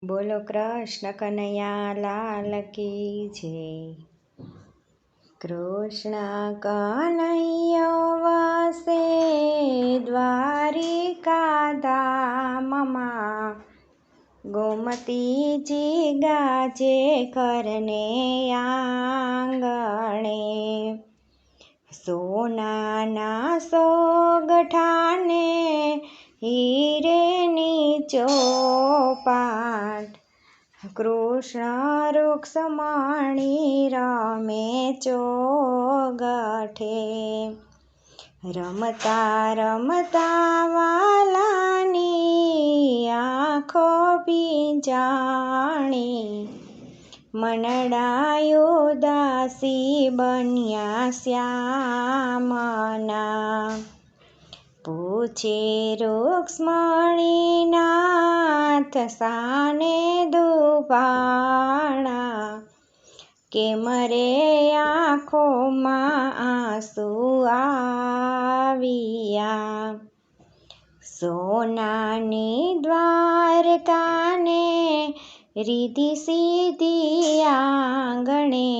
બોલો કૃષ્ણ કનૈયા લાલ કી જય. કૃષ્ણ કનૈયો વસે દ્વારિકા ધામમાં, ગોમતીજી ગાજે કરને આંગણે. સોનાના સોગઠાને હીરેની ચોપાટ, કૃષ્ણ રૂક્ષ્મણી રમે ચોગઠે. રમતા રમતા વાલાની આંખો ભીંજાણી, મનડા ઉદાસી બન્યા શ્યામના. પૂછે રૂક્ષ્મણીનાથ સાને દુભાણા, કેમ રે આંખોમાં આંસુ આવ્યા. સોનાની દ્વારકાને રીધિ સીધી આંગણે,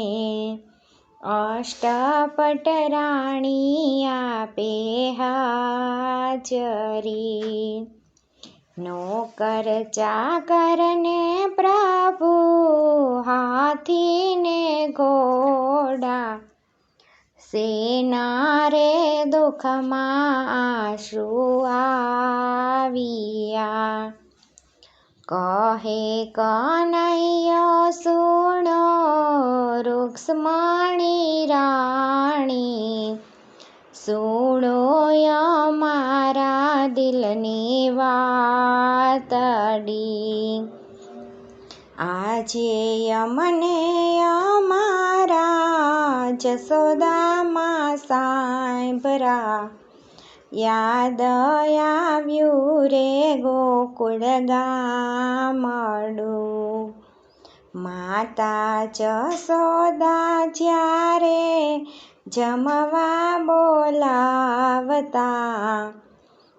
અષ્ટપટ રાણી આપે હાજરી. નોકર ચાકરને પ્રભુ હાથીને ઘોડા, સેના રે દુઃખમાં આંસુ આવ્યા. કહે કનૈયો સુણો રૂક્ષ્મણી રાણી, સુણો અમારા દિલની વાતડી. આજે અમને અમારા જશોદામાં સાંભળા, યાદ આવ્યું રે ગોકુળ ગામડું. માતા જશોદા જ્યારે જમવા બોલાવતા,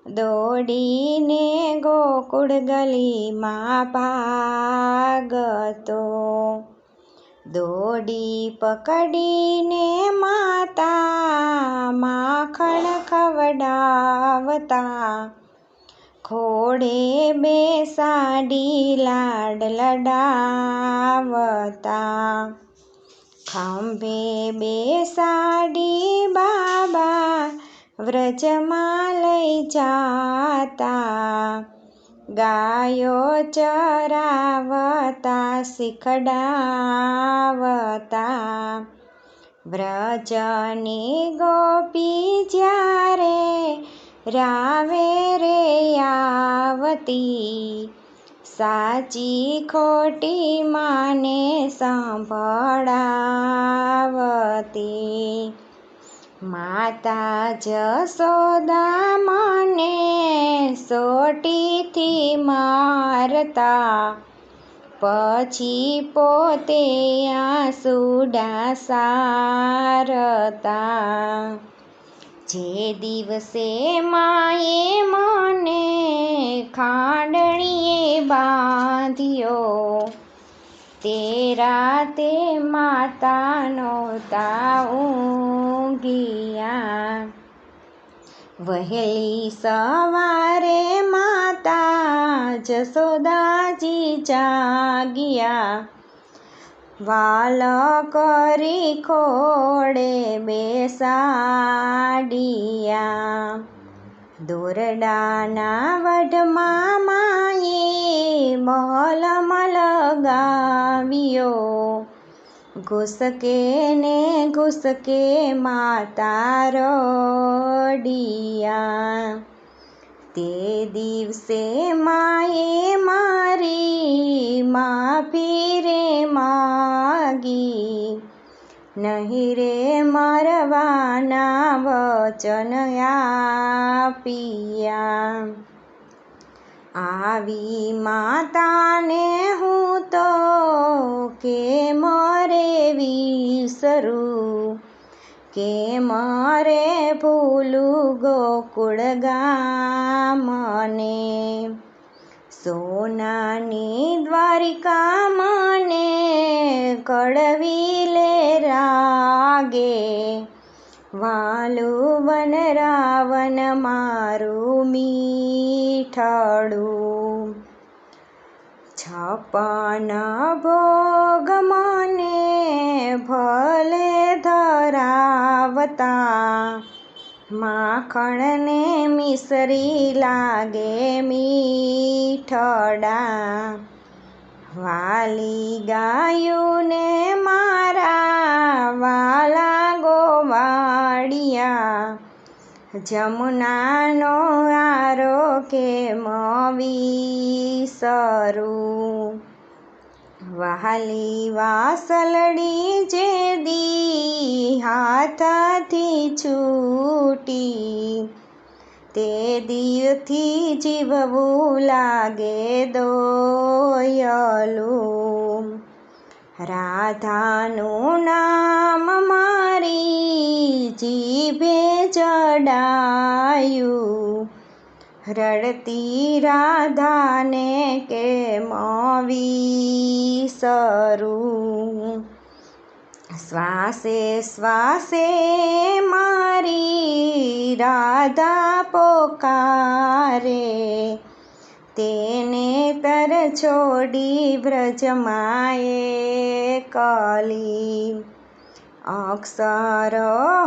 દોડીને ગોકુળ ગલીમાં ભાગતો. દોડી પકડીને માતા માખણ ખવડાવતા, ખોડે બેસાડી લાડ લડાવતા. ખંભે બેસાડી બાબા વ્રજમાં લઈ જાતા, ગાયો ચરાવતા શીખડાવતા. વ્રજની ગોપી જ્યારે રાવે રે આવતી, સાચી ખોટી માને સંભળાવતી. માતા જશોદા મને સોટીથી મારતા, પછી પોતે આંસુડા સારતા. જે દિવસે માએ મને ખાંડણીએ બાંધ્યો, તે રાતે માતા નહોતા ઊંઘ્યા. વહેલી સવારે માતા જશોદાજી જાગ્યા, વાલ કરી ખોડે બેસાડ્યા. દોરડાના વઢમાં માએ મલમ લગાવ્યો, ઘુસકે ને ઘુસકે માતા રડ્યા. તે દિવસે માએ મારી માફી રે માગી, નહીં રે મરવાના વચન આપ્યા. આવી માતાને હું તો કેમ રે વિસરું, કેમ રે ભૂલું ગોકુળ ગામને. સોનાની દ્વારિકા મને કડવી લે રાગે, વાલું વન રાવણ મારું મીઠડું. 56 ભોગ મને ભલે ધરાવતા, માખણને મિસરી લાગે મીઠડા. વાલી ગાયુંને મારા વાલા ગોવાળિયા, જમુનાનો આરો કેમ વિસરું. વહાલી વાસલડી જે દી હાથથી છૂટી, તે દિવથી જીવવું લાગે દોયલું. રાધાનું નામ મારી જીભે ચડાયું, રડતી રાધાને કેમ વિસરું. શ્વાસે શ્વાસે મારી રાધા પોકારે, તેને તર છોડી વ્રજમાં એકલી. અક્ષર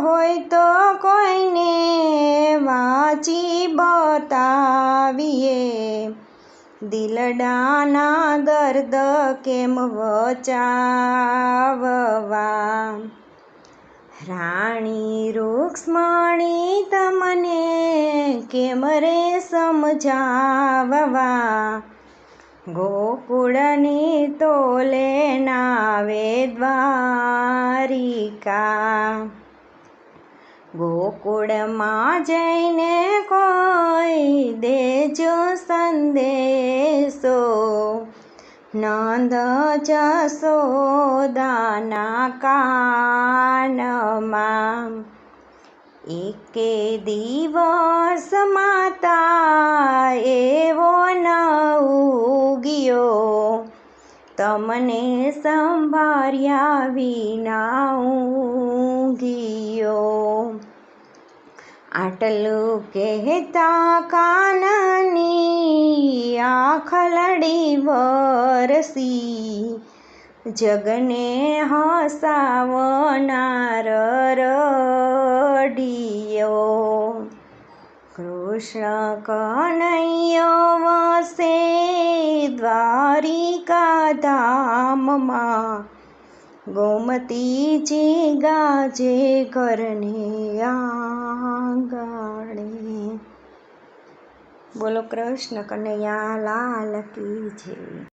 હોય તો કોઈને વાંચી બતાવીએ, દિલડાના દર્દ કેમ વચાવવા. રાણી રૂક્ષ્મણી તમને કેમ રે સમજાવવા, ગોકુળની તોલે નાવે દ્વારિકા. ગોકુળમાં જઈને કોઈ દેજો સંદેશો, નંદ જશોદાના કાનમાં. એકે દિવસ માતા એવો ન ઉગ્યો, તમને સંભાળ્યા વિના ઊંઘ્યો. આટલું કહેતા કાનની આંખલડી વરસી, જગને હસાવનાર રડિયો. કૃષ્ણ કનૈયો વસે દ્વારિકા ધામમાં, ગોમતીજી ગાજે ઘરને આંગણે. બોલો કૃષ્ણ કનૈયા લાલ કી જય.